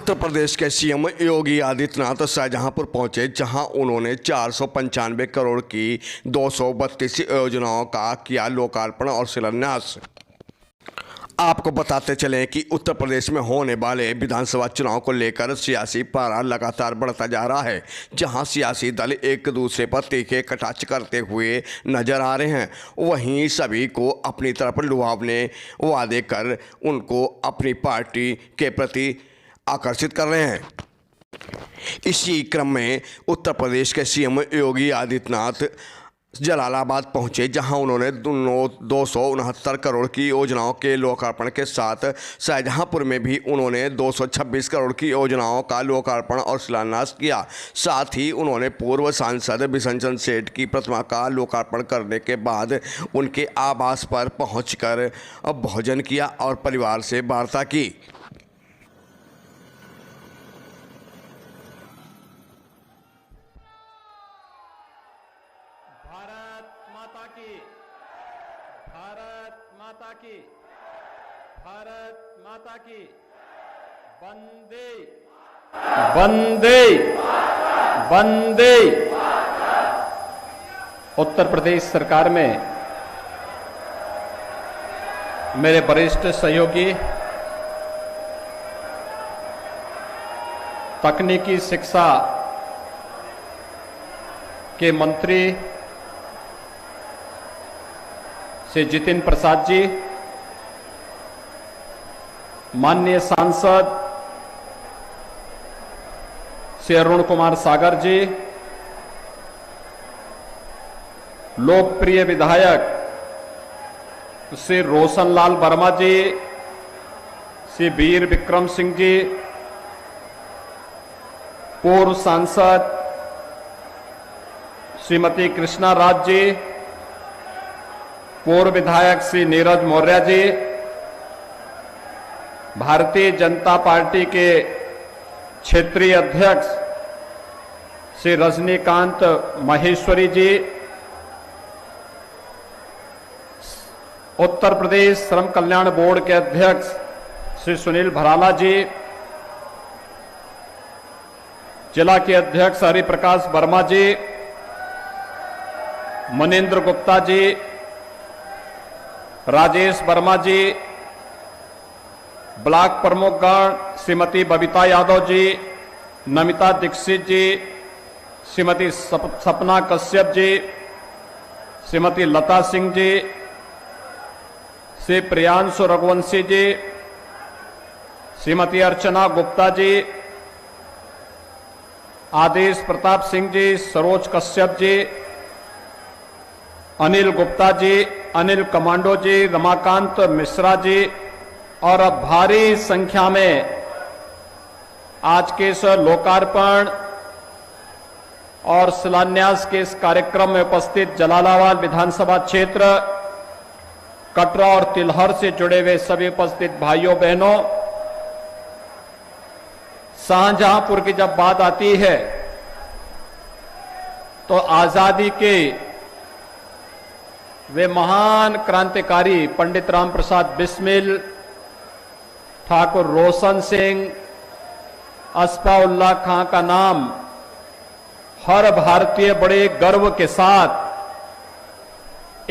उत्तर प्रदेश के सीएम योगी आदित्यनाथ शाहजहांपुर पहुंचे, जहां उन्होंने 495 करोड़ की 232 योजनाओं का किया लोकार्पण और शिलान्यास। आपको बताते चलें कि उत्तर प्रदेश में होने वाले विधानसभा चुनाव को लेकर सियासी पारा लगातार बढ़ता जा रहा है, जहां सियासी दल एक दूसरे पर तीखे कटाक्ष करते हुए नजर आ रहे हैं। वहीं सभी को अपनी तरफ लुभावने वादे कर उनको अपनी पार्टी के प्रति आकर्षित कर रहे हैं। इसी क्रम में उत्तर प्रदेश के सीएम योगी आदित्यनाथ जलालाबाद पहुंचे, जहां उन्होंने 269 करोड़ की योजनाओं के लोकार्पण के साथ शाहजहांपुर में भी उन्होंने 226 करोड़ की योजनाओं का लोकार्पण और शिलान्यास किया। साथ ही उन्होंने पूर्व सांसद बिशन सेठ की प्रतिमा का लोकार्पण करने के बाद उनके आवास पर पहुंचकर भोजन किया और परिवार से वार्ता की। भारत माता की वंदे वंदे वंदे। उत्तर प्रदेश सरकार में मेरे वरिष्ठ सहयोगी तकनीकी शिक्षा के मंत्री श्री जितेंद्र प्रसाद जी, माननीय सांसद श्री अरुण कुमार सागर जी, लोकप्रिय विधायक श्री रोशनलाल वर्मा जी, श्री वीर विक्रम सिंह जी, पूर्व सांसद श्रीमती कृष्णा राज जी, पूर्व विधायक श्री नीरज मौर्य जी, भारतीय जनता पार्टी के क्षेत्रीय अध्यक्ष श्री रजनीकांत महेश्वरी जी, उत्तर प्रदेश श्रम कल्याण बोर्ड के अध्यक्ष श्री सुनील भराला जी, जिला के अध्यक्ष हरिप्रकाश वर्मा जी, मनेंद्र गुप्ता जी, राजेश वर्मा जी, ब्लॉक प्रमुखगण श्रीमती बबीता यादव जी, नमिता दीक्षित जी, श्रीमती सपना कश्यप जी, श्रीमती लता सिंह जी, श्री प्रियांशु रघुवंशी जी, श्रीमती अर्चना गुप्ता जी, आदेश प्रताप सिंह जी, सरोज कश्यप जी, अनिल गुप्ता जी, अनिल कमांडो जी, रमाकांत मिश्रा जी और अब भारी संख्या में आज के इस लोकार्पण और शिलान्यास के इस कार्यक्रम में उपस्थित जलालाबाद विधानसभा क्षेत्र, कटरा और तिलहर से जुड़े हुए सभी उपस्थित भाइयों बहनों, शाहजहांपुर की जब बात आती है तो आजादी के वे महान क्रांतिकारी पंडित राम प्रसाद बिस्मिल, ठाकुर रोशन सिंह, अस्फाउल्लाह खां का नाम हर भारतीय बड़े गर्व के साथ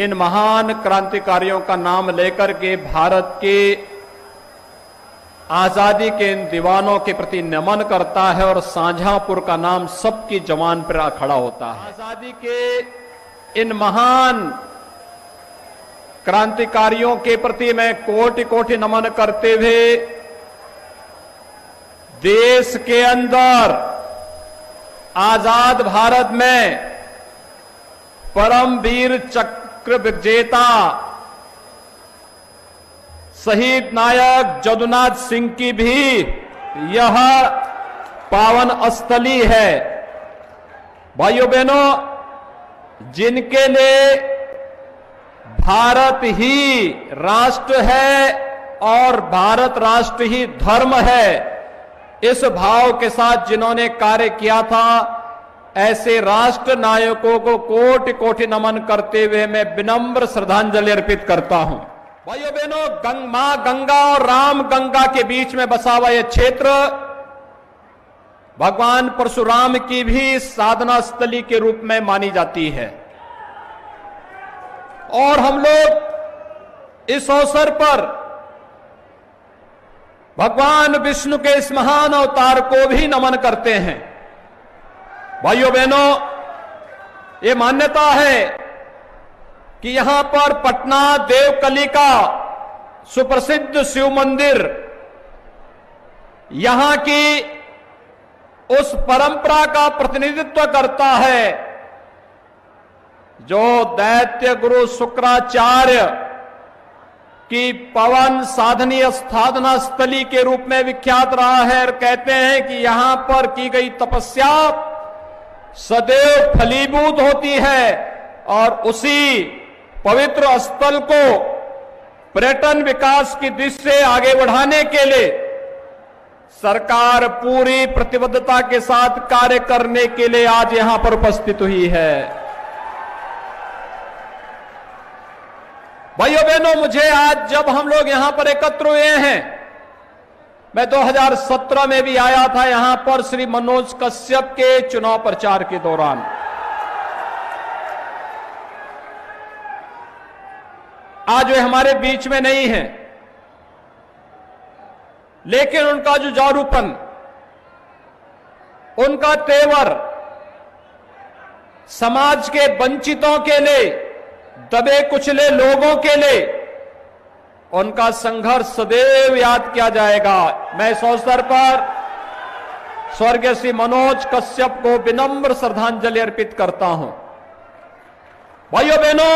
इन महान क्रांतिकारियों का नाम लेकर के भारत के आजादी के इन दीवानों के प्रति नमन करता है और शाहजहांपुर का नाम सबकी जबान पर खड़ा होता है। आजादी के इन महान क्रांतिकारियों के प्रति मैं कोटि कोटि नमन करते हुए देश के अंदर आजाद भारत में परमवीर चक्र विजेता शहीद नायक जदुनाथ सिंह की भी यह पावन स्थली है। भाइयों बहनों, जिनके लिए भारत ही राष्ट्र है और भारत राष्ट्र ही धर्म है, इस भाव के साथ जिन्होंने कार्य किया था, ऐसे राष्ट्र नायकों को कोटि कोटि नमन करते हुए मैं विनम्र श्रद्धांजलि अर्पित करता हूं। भाइयों बहनों, मां गंगा और राम गंगा के बीच में बसा हुआ यह क्षेत्र भगवान परशुराम की भी साधना स्थली के रूप में मानी जाती है। और हम लोग इस अवसर पर भगवान विष्णु के इस महान अवतार को भी नमन करते हैं। भाइयों बहनों, ये मान्यता है कि यहां पर पटना देवकली का सुप्रसिद्ध शिव मंदिर यहां की उस परंपरा का प्रतिनिधित्व करता है जो दैत्य गुरु शुक्राचार्य की पवन साधनीय साधना स्थली के रूप में विख्यात रहा है। और कहते हैं कि यहां पर की गई तपस्या सदैव फलीभूत होती है और उसी पवित्र स्थल को पर्यटन विकास की दृष्टि से आगे बढ़ाने के लिए सरकार पूरी प्रतिबद्धता के साथ कार्य करने के लिए आज यहां पर उपस्थित हुई है। भाइयों बहनों, मुझे आज जब हम लोग यहां पर एकत्र हुए हैं, मैं 2017 में भी आया था यहां पर श्री मनोज कश्यप के चुनाव प्रचार के दौरान। आज वे हमारे बीच में नहीं हैं, लेकिन उनका जो जारूपन, उनका तेवर समाज के वंचितों के लिए, दबे कुचले लोगों के लिए उनका संघर्ष सदैव याद किया जाएगा। मैं इस अवसर पर स्वर्गीय श्री मनोज कश्यप को विनम्र श्रद्धांजलि अर्पित करता हूं। भाइयों बहनों,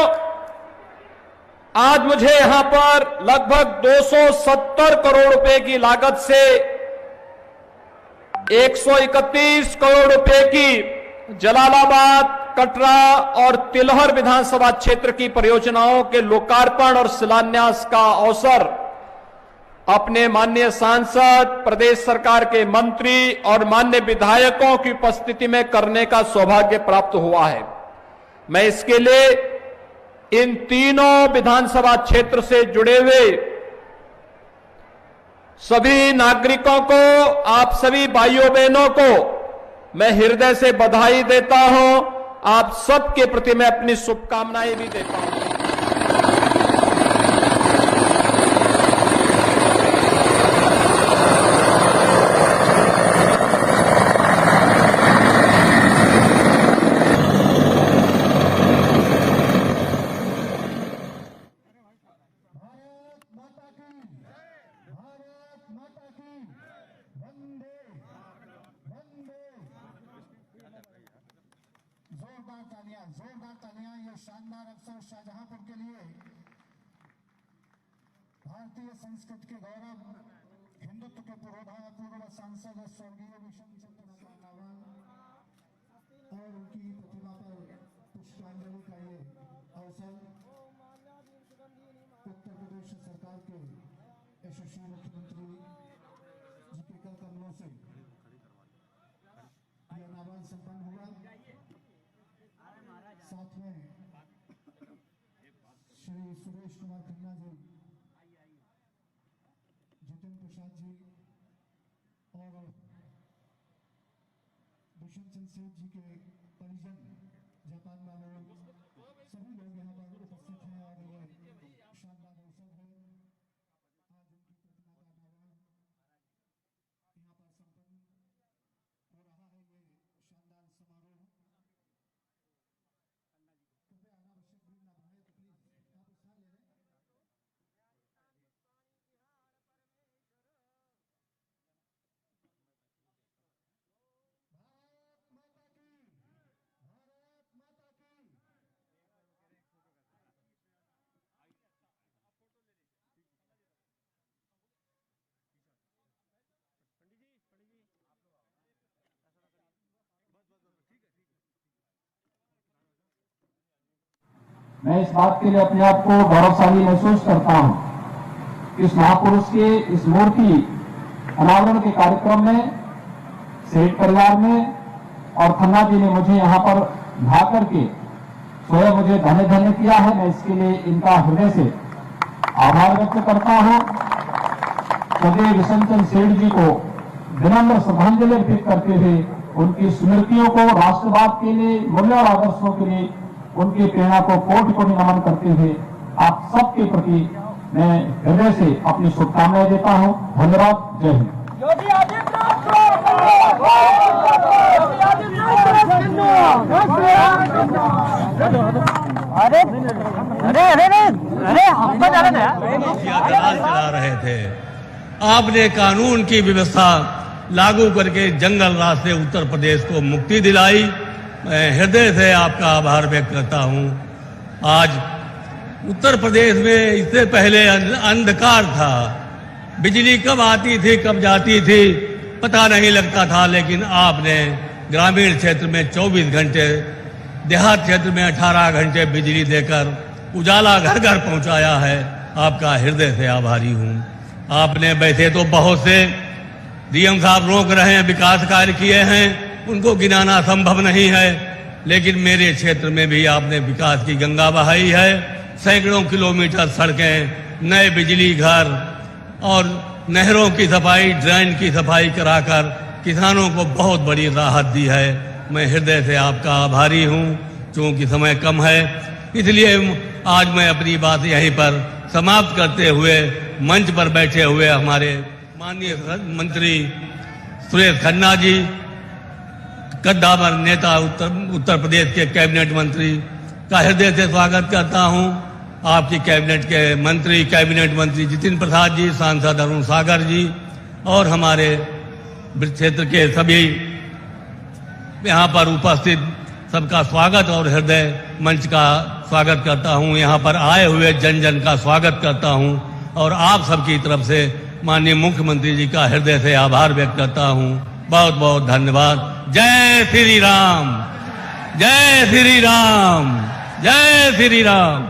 आज मुझे यहां पर लगभग 270 करोड़ रुपए की लागत से 131 करोड़ रुपए की जलालाबाद, कटरा और तिलहर विधानसभा क्षेत्र की परियोजनाओं के लोकार्पण और शिलान्यास का अवसर अपने माननीय सांसद, प्रदेश सरकार के मंत्री और माननीय विधायकों की उपस्थिति में करने का सौभाग्य प्राप्त हुआ है। मैं इसके लिए इन तीनों विधानसभा क्षेत्र से जुड़े हुए सभी नागरिकों को, आप सभी भाइयों बहनों को मैं हृदय से बधाई देता हूं। आप सबके प्रति मैं अपनी शुभकामनाएं भी देता हूं। जोरदार तालियां ये शानदार अवसर शाहजहांपुर के लिए। भारतीय संस्कृति के गौरव, हिंदुत्व के पूर्व सांसद स्वर्गीय विष्णु चंद्र नावाल और उनकी प्रतिमा पर पुष्पांजलि का ये अवसर उत्तर प्रदेश सरकार के यशस्वी मुख्यमंत्री जी के कर कमलों से यह नावाल संपन्न हुआ। साथ में श्री सुरेश कुमार खन्ना जी, जितेंद्र प्रसाद जी और दुष्यंत चंद्र सेठ जी के परिजन जापान वाले सभी लोग यहाँ पर उपस्थित हैं और ये शानदार अवसर है। आज उनकी प्रतिमा का अनावरण यहाँ पर संपन्न हो रहा है। ये शानदार समारोह अनावश्यक भीड़ ना बनाए तो प्लीज आप स्थान ले लें। मैं इस बात के लिए अपने आप को गौरवशाली महसूस करता हूं कि इस महापुरुष के इस मूर्ति अनावरण के कार्यक्रम में सेठ परिवार ने और खन्ना जी ने मुझे यहाँ पर ला करके स्वयं मुझे धन्य किया है। मैं इसके लिए इनका हृदय से आभार व्यक्त करता हूं। स्वर्गीय विष्णु चंद्र सेठ जी को विनम्र श्रद्धांजलि अर्पित करते हुए उनकी स्मृतियों को राष्ट्रवाद के लिए, मूल्य और आदर्शों के लिए उनकी प्रेरणा को कोटि कोटि नमन करते हुए आप सबके प्रति मैं हृदय से अपनी शुभकामनाएं देता हूं। धन्यवाद। जय हिंद। योगी आदित्यनाथ अरे अरे अरे अरे हम तो जा रहे थे, चला रहे थे। आपने कानून की व्यवस्था लागू करके जंगल राज से उत्तर प्रदेश को मुक्ति दिलाई। मैं हृदय से आपका आभार व्यक्त करता हूं। आज उत्तर प्रदेश में इससे पहले अंधकार था, बिजली कब आती थी कब जाती थी पता नहीं लगता था, लेकिन आपने ग्रामीण क्षेत्र में 24 घंटे, देहात क्षेत्र में 18 घंटे बिजली देकर उजाला घर घर पहुंचाया है। आपका हृदय से आभारी हूं। आपने वैसे तो बहुत से डीएम साहब रोक रहे हैं, विकास कार्य किए हैं, उनको गिनाना संभव नहीं है, लेकिन मेरे क्षेत्र में भी आपने विकास की गंगा बहाई है। सैकड़ों किलोमीटर सड़कें, नए बिजली घर और नहरों की सफाई, ड्रेन की सफाई कराकर किसानों को बहुत बड़ी राहत दी है। मैं हृदय से आपका आभारी हूं। चूंकि समय कम है इसलिए आज मैं अपनी बात यहीं पर समाप्त करते हुए मंच पर बैठे हुए हमारे माननीय मंत्री सुरेश खन्ना जी, कद्दावर नेता, उत्तर प्रदेश के कैबिनेट मंत्री का हृदय से स्वागत करता हूं। आपकी कैबिनेट मंत्री जितिन प्रसाद जी, सांसद अरुण सागर जी और हमारे क्षेत्र के सभी यहाँ पर उपस्थित सबका स्वागत और हृदय मंच का स्वागत करता हूँ। यहाँ पर आए हुए जन जन का स्वागत करता हूँ और आप सबकी तरफ से माननीय मुख्यमंत्री जी का हृदय से आभार व्यक्त करता हूँ। बहुत बहुत धन्यवाद। जय श्री राम, जय श्री राम, जय श्री राम।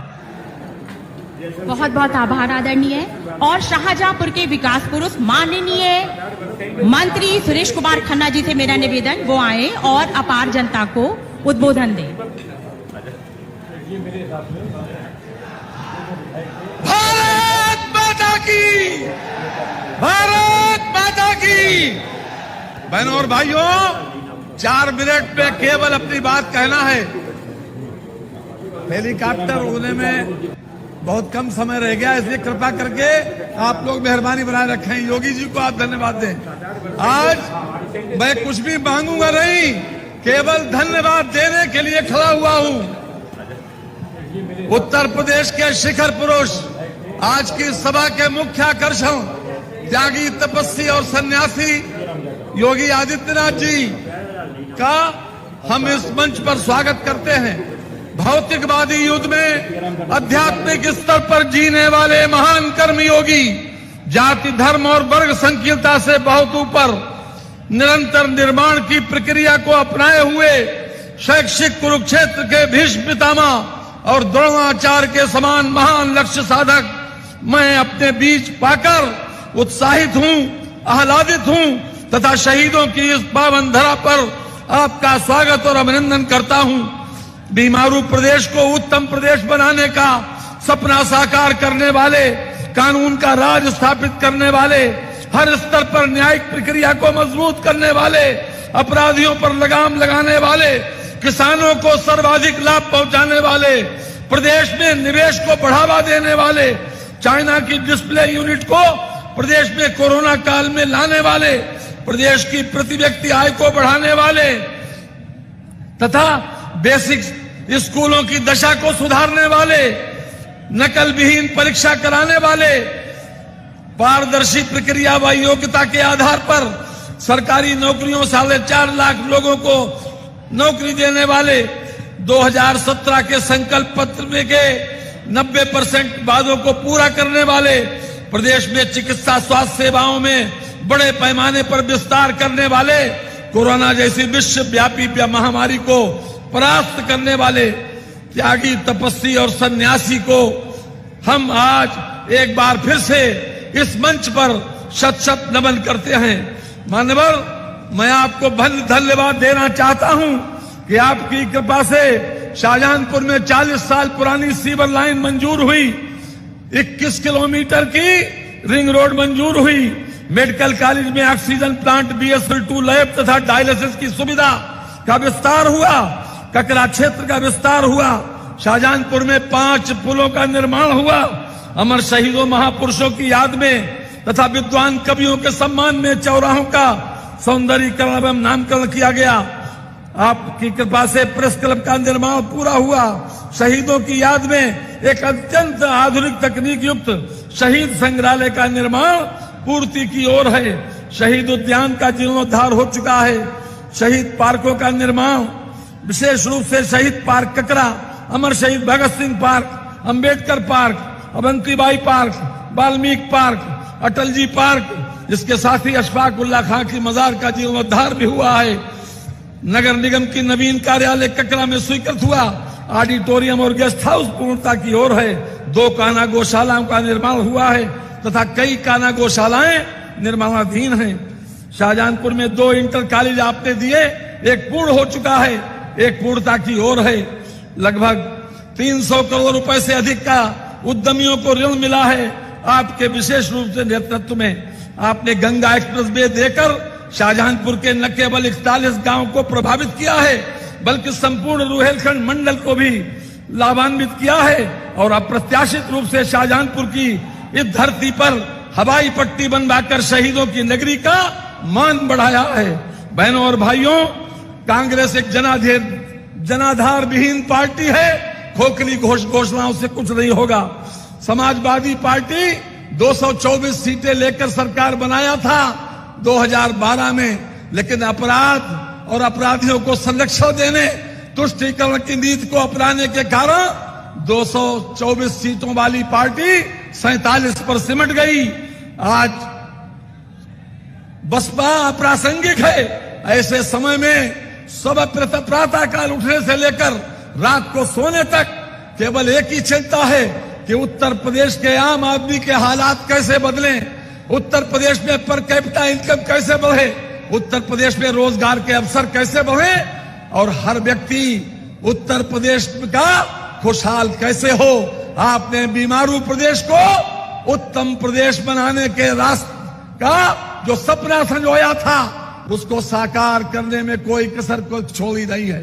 बहुत बहुत आभार आदरणीय। और शाहजहांपुर के विकास पुरुष माननीय मंत्री सुरेश कुमार खन्ना जी से मेरा निवेदन, वो आए और अपार जनता को उद्बोधन दें। भारत माता की, भारत माता की। बहनों और भाइयों, 4 मिनट में केवल अपनी बात कहना है। हेलीकॉप्टर उड़ने में बहुत कम समय रह गया, इसलिए कृपा करके आप लोग मेहरबानी बनाए रखें। योगी जी को आप धन्यवाद दें। आज मैं कुछ भी मांगूंगा नहीं, केवल धन्यवाद देने के लिए खड़ा हुआ हूं। उत्तर प्रदेश के शिखर पुरुष, आज की सभा के मुख्य आकर्षण, त्यागी, तपस्वी और सन्यासी योगी आदित्यनाथ जी का हम इस मंच पर स्वागत करते हैं। भौतिकवादी युद्ध में आध्यात्मिक स्तर पर जीने वाले महान कर्मयोगी, जाति, धर्म और वर्ग संकीर्णता से बहुत ऊपर निरंतर निर्माण की प्रक्रिया को अपनाए हुए शैक्षिक कुरुक्षेत्र के भीष्म पितामह और द्रोणाचार्य के समान महान लक्ष्य साधक मैं अपने बीच पाकर उत्साहित हूं, आह्लादित हूं तथा शहीदों की इस पावन धरा पर आपका स्वागत और अभिनंदन करता हूं। बीमारू प्रदेश को उत्तम प्रदेश बनाने का सपना साकार करने वाले, कानून का राज स्थापित करने वाले, हर स्तर पर न्यायिक प्रक्रिया को मजबूत करने वाले, अपराधियों पर लगाम लगाने वाले, किसानों को सर्वाधिक लाभ पहुंचाने वाले, प्रदेश में निवेश को बढ़ावा देने वाले, चाइना की डिस्प्ले यूनिट को प्रदेश में कोरोना काल में लाने वाले, प्रदेश की प्रति व्यक्ति आय को बढ़ाने वाले तथा बेसिक स्कूलों की दशा को सुधारने वाले, नकल विहीन परीक्षा कराने वाले, पारदर्शी प्रक्रिया व योग्यता के आधार पर सरकारी नौकरियों 4.5 लाख लोगों को नौकरी देने वाले, 2017 के संकल्प पत्र में के 90% वादों को पूरा करने वाले, प्रदेश में चिकित्सा स्वास्थ्य सेवाओं में बड़े पैमाने पर विस्तार करने वाले, कोरोना जैसी विश्वव्यापी महामारी को परास्त करने वाले त्यागी, तपस्वी और सन्यासी को हम आज एक बार फिर से इस मंच पर शत शत नमन करते हैं। मान्यवर, मैं आपको धन्यवाद देना चाहता हूं कि आपकी कृपा से शाहजहांपुर में 40 साल पुरानी सीवर लाइन मंजूर हुई, 21 किलोमीटर की रिंग रोड मंजूर हुई, मेडिकल कॉलेज में ऑक्सीजन प्लांट, BSL-2 लैब तथा डायलिसिस की सुविधा का विस्तार हुआ। ककरा क्षेत्र का विस्तार हुआ। शाहजहांपुर में 5 पुलों का निर्माण हुआ। अमर शहीदों महापुरुषों की याद में तथा विद्वान कवियों के सम्मान में चौराहों का सौंदर्यीकरण एवं नामकरण किया गया। आपकी कृपा से प्रेस क्लब का निर्माण पूरा हुआ। शहीदों की याद में एक अत्यंत आधुनिक तकनीक युक्त शहीद संग्रहालय का निर्माण पूर्ति की ओर है। शहीद उद्यान का जीर्णोद्धार हो चुका है। शहीद पार्कों का निर्माण, विशेष रूप से शहीद park Kakra, Amar Shaheed Bhagat Singh park, Ambedkar park, Avantibai park, Valmiki park, Atal ji park, इसके साथ ही अशफाक उल्लाह खां की मजार का जीर्णोद्धार भी हुआ है। नगर निगम की नवीन कार्यालय ककरा में स्वीकृत हुआ। ऑडिटोरियम और गेस्ट हाउस पूर्णता की ओर है। 2 कान्हा गौशालाओं का निर्माण हुआ है तथा कई कान्हा गौशालाएं निर्माणाधीन हैं। शाहजहांपुर में 2 इंटर कॉलेज आपने दिए, एक पूर्ण हो चुका है, एक पूर्णता की ओर है। लगभग 300 करोड़ रुपए से अधिक का उद्यमियों को ऋण मिला है। आपके विशेष रूप से नेतृत्व में आपने गंगा एक्सप्रेस वे देकर शाहजहांपुर के न केवल 41 गांव को प्रभावित किया है, बल्कि संपूर्ण रुहेलखंड मंडल को भी लाभान्वित किया है और अप्रत्याशित रूप से शाहजहांपुर की इस धरती पर हवाई पट्टी बनवाकर शहीदों की नगरी का मान बढ़ाया है। बहनों और भाइयों, कांग्रेस एक जनाधार विहीन पार्टी है। खोखली घोषणाओं से कुछ नहीं होगा। समाजवादी पार्टी 224 सीटें लेकर सरकार बनाया था 2012 में, लेकिन अपराध और अपराधियों को संरक्षण देने, तुष्टीकरण की नीति को अपनाने के कारण 224 सीटों वाली पार्टी 47 पर सिमट गई। आज बसपा अप्रासंगिक है। ऐसे समय में सब प्रातःकाल उठने से लेकर रात को सोने तक केवल एक ही चिंता है कि उत्तर प्रदेश के आम आदमी के हालात कैसे बदलें, उत्तर प्रदेश में पर कैपिटा इनकम कैसे बढ़े, उत्तर प्रदेश में रोजगार के अवसर कैसे बढ़े और हर व्यक्ति उत्तर प्रदेश का खुशहाल कैसे हो। आपने बीमारू प्रदेश को उत्तम प्रदेश बनाने के रास्ते का जो सपना संजोया था, उसको साकार करने में कोई कसर को छोड़ी नहीं है।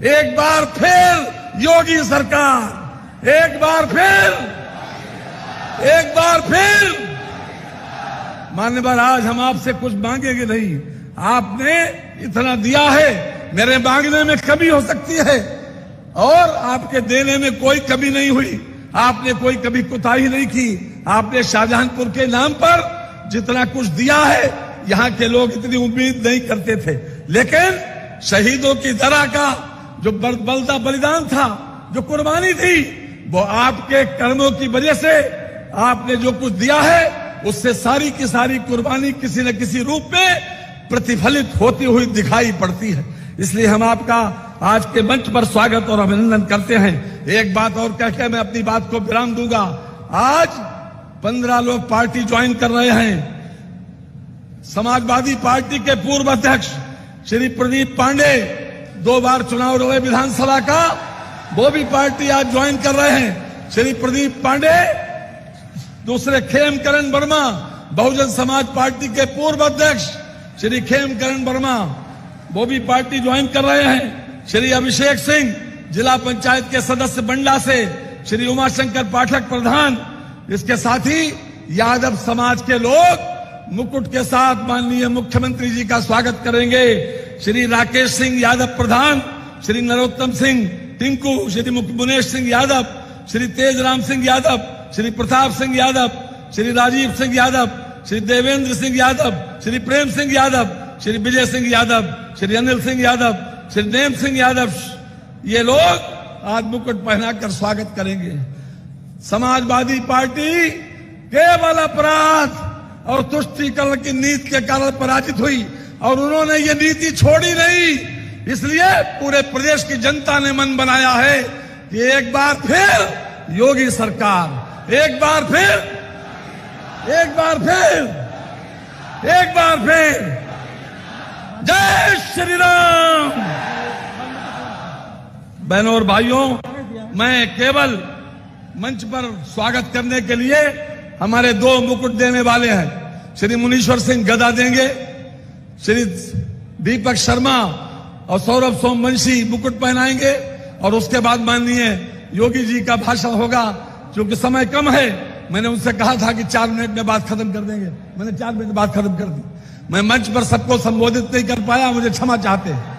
एक बार फिर योगी सरकार, एक बार फिर मान्यवर, आज हम आपसे कुछ मांगेंगे नहीं। आपने इतना दिया है, मेरे मांगने में कमी हो सकती है और आपके देने में कोई कमी नहीं हुई। आपने कोई कभी कोताही नहीं की। आपने शाहजहांपुर के नाम पर जितना कुछ दिया है, यहाँ के लोग इतनी उम्मीद नहीं करते थे, लेकिन शहीदों की धरा का जो बलिदान था, जो कुर्बानी थी, वो आपके कर्मों की वजह से आपने जो कुछ दिया है, उससे सारी की सारी कुर्बानी किसी न किसी रूप में प्रतिफलित होती हुई दिखाई पड़ती है। इसलिए हम आपका आज के मंच पर स्वागत और अभिनंदन करते हैं। एक बात और कहकर मैं अपनी बात को विराम दूंगा। आज 15 लोग पार्टी ज्वाइन कर रहे हैं। समाजवादी पार्टी के पूर्व अध्यक्ष श्री प्रदीप पांडे 2 बार चुनाव लड़े विधानसभा का, वो भी पार्टी आज ज्वाइन कर रहे हैं। श्री प्रदीप पांडे, दूसरे खेमकरण वर्मा, बहुजन समाज पार्टी के पूर्व अध्यक्ष श्री खेमकरण वर्मा, वो भी पार्टी ज्वाइन कर रहे हैं। श्री अभिषेक सिंह, जिला पंचायत के सदस्य बंडा से, श्री उमाशंकर पाठक प्रधान, इसके साथ ही यादव समाज के लोग मुकुट के साथ माननीय मुख्यमंत्री जी का स्वागत करेंगे। श्री राकेश सिंह यादव प्रधान, श्री नरोत्तम सिंह टिंकू, श्री मुनेश सिंह यादव, श्री तेजराम सिंह यादव, श्री प्रताप सिंह यादव, श्री राजीव सिंह यादव, श्री देवेंद्र सिंह यादव, श्री प्रेम सिंह यादव, श्री विजय सिंह यादव, श्री अनिल सिंह यादव, श्री नेम सिंह यादव, ये लोग आज मुकुट पहनाकर स्वागत करेंगे। समाजवादी पार्टी केवल अपराध और तुष्टीकरण की नीति के कारण पराजित हुई और उन्होंने ये नीति छोड़ी नहीं। इसलिए पूरे प्रदेश की जनता ने मन बनाया है कि एक बार फिर योगी सरकार, एक बार फिर जय श्री राम। बहनों और भाइयों, मैं केवल मंच पर स्वागत करने के लिए हमारे 2 मुकुट देने वाले हैं। श्री मुनीश्वर सिंह गदा देंगे, श्री दीपक शर्मा और सौरभ सोमवंशी मुकुट पहनाएंगे और उसके बाद माननीय योगी जी का भाषण होगा। क्योंकि समय कम है, मैंने उनसे कहा था कि 4 मिनट में बात खत्म कर देंगे, मैंने 4 मिनट में बात खत्म कर दी। मैं मंच पर सबको संबोधित नहीं कर पाया, मुझे क्षमा चाहते हैं।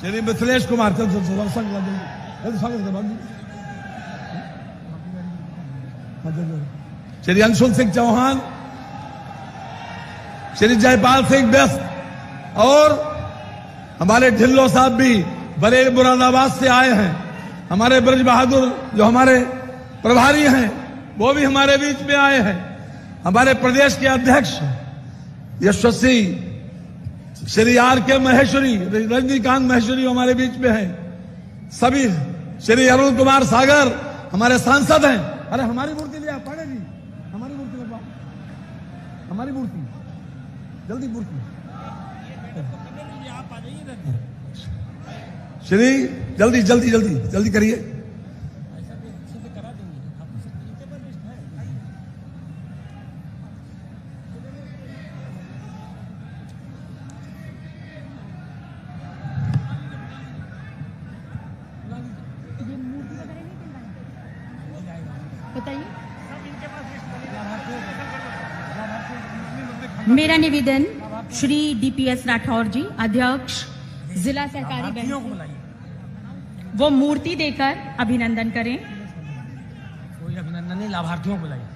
श्री मिथिलेश कुमार, श्री अंशुल सिंह चौहान, श्री जयपाल सिंह व्यस्त और हमारे ढिल्लो साहब भी बरेली मुरादाबाद से आए हैं। हमारे ब्रज बहादुर जो हमारे प्रभारी हैं वो भी हमारे बीच में आए हैं। हमारे प्रदेश के अध्यक्ष यशस्वी श्री R.K. महेश्वरी, रजनीकांत महेश्वरी हमारे बीच में हैं। सभी श्री अरुण कुमार सागर हमारे सांसद हैं। अरे हमारी मूर्ति लिया पांडे जी, हमारी मूर्ति लगवा, हमारी मूर्ति जल्दी मूर्ति श्री जल्दी जल्दी जल्दी जल्दी करिए। बताइए। मेरा निवेदन श्री DPS राठौर जी, अध्यक्ष जिला सहकारी बैंक, वो मूर्ति देकर अभिनंदन करें। कोई अभिनंदन नहीं, लाभार्थियों को बुलाइए।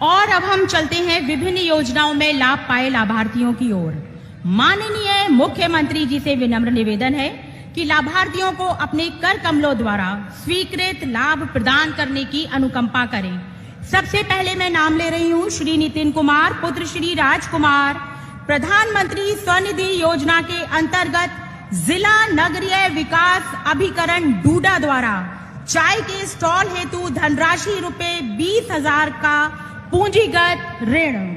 और अब हम चलते हैं विभिन्न योजनाओं में लाभ पाए लाभार्थियों की ओर। माननीय मुख्यमंत्री जी से विनम्र निवेदन है कि लाभार्थियों को अपने कर कमलों द्वारा स्वीकृत लाभ प्रदान करने की अनुकंपा करें। सबसे पहले मैं नाम ले रही हूं श्री नितिन कुमार पुत्र श्री राजकुमार, प्रधानमंत्री स्वनिधि योजना के अंतर्गत जिला नगरीय विकास अभिकरण डूडा द्वारा चाय के स्टॉल हेतु धनराशि रुपए 20,000 का पूंजीगत ऋण।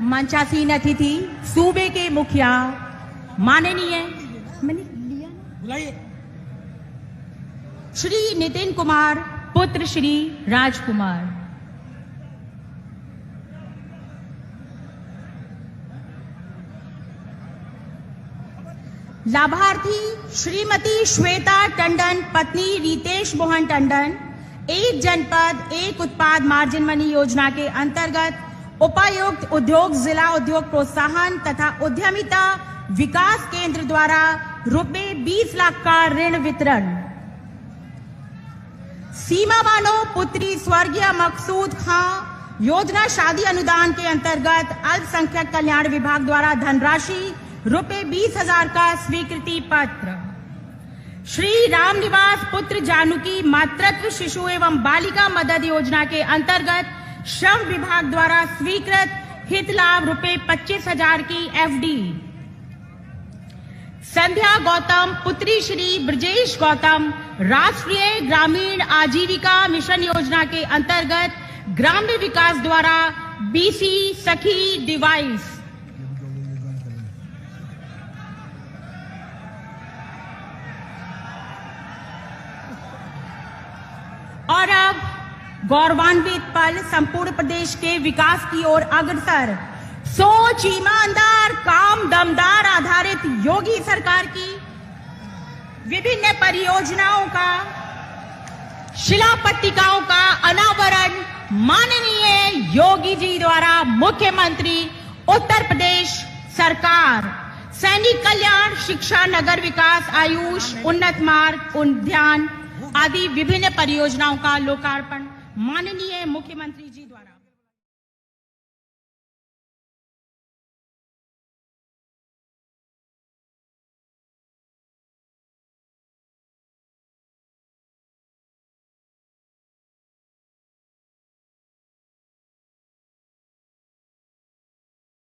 मंचासीन अतिथि सूबे के मुखिया माननीय, मैंने लिया ना, बुलाइए, श्री नितिन कुमार पुत्र श्री राजकुमार। लाभार्थी श्रीमती श्वेता टंडन पत्नी रितेश मोहन टंडन, एक जनपद एक उत्पाद मार्जिन मनी योजना के अंतर्गत उपायुक्त उद्योग जिला उद्योग प्रोत्साहन तथा उद्यमिता विकास केंद्र द्वारा रुपए 20 लाख का ऋण वितरण। सीमा बानो पुत्री स्वर्गीय मकसूद खां योजना शादी अनुदान के अंतर्गत अल्पसंख्यक कल्याण विभाग द्वारा धनराशि रुपए 20,000 का स्वीकृति पत्र। श्री रामनिवास पुत्र जानकी मातृत्व शिशु एवं बालिका मदद योजना के अंतर्गत श्रम विभाग द्वारा स्वीकृत हित लाभ रुपए 25,000 की FD। संध्या गौतम पुत्री श्री ब्रजेश गौतम राष्ट्रीय ग्रामीण आजीविका मिशन योजना के अंतर्गत ग्राम्य विकास द्वारा BC सखी डिवाइस। और अब गौरवान्वित पल संपूर्ण प्रदेश के विकास की ओर अग्रसर सोच ईमानदार काम दमदार आधारित योगी सरकार की विभिन्न परियोजनाओं का शिला पट्टिकाओं का अनावरण माननीय योगी जी द्वारा मुख्यमंत्री उत्तर प्रदेश सरकार सैनिक कल्याण शिक्षा नगर विकास आयुष उन्नत मार्ग उद्यान आदि विभिन्न परियोजनाओं का लोकार्पण माननीय मुख्यमंत्री जी